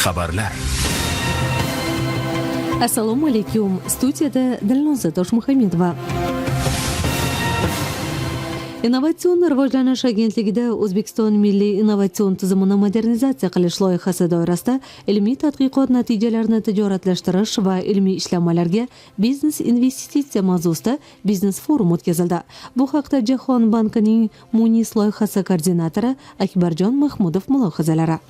Xabarlar. Assalomu alaykum. Studiyada Dilnoza Toshmuhamedova. Innovatsion rivojlanish agentligida O'zbekiston milliy innovatsion tizimini modernizatsiya qilish loyihasi doirasida ilmiy tadqiqot natijalarini tijoratlashtirish va ilmiy ishlanmalarga biznes investitsiya mavzusida biznes forum o'tkazildi. Bu haqda Jahon bankining Munis loyihasi koordinatori Akbarjon Mahmudov mulohazalari.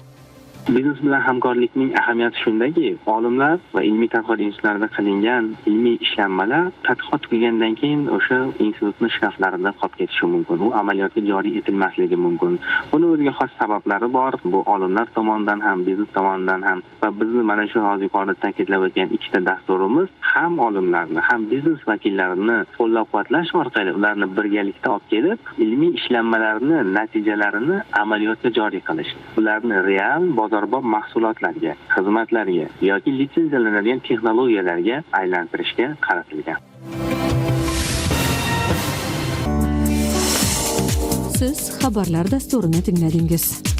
Biznes bilan hamkorlikning ahamiyati shundaki, olimlar va ilmiy tadqiqot institutlarida qilingan ilmiy ishlanmalar tadqiqot tugagandan keyin o'sha institutning shkaflarida qolib ketishi mumkin. U amaliyotga joriy etilmasligi mumkin. Buni o'ziga xos sabablari bor. Bu olimlar tomonidan ham, biznes tomonidan ham va bizni mana shu hozir yuqorida ta'kidlab o'tgan ikkita dasturimiz ham olimlarni, ham biznes vakillarini qo'llab-quvvatlash orqali ularni birgalikda olib kelib, ilmiy ishlanmalarni natijalarini amaliyotga joriy qilish. Ularni real bozorbop mahsulotlarga, xizmatlarga yoki litsenziyalanadigan texnologiyalarga aylantirishga qaratilgan. Siz xabarlar dasturini tingladingiz.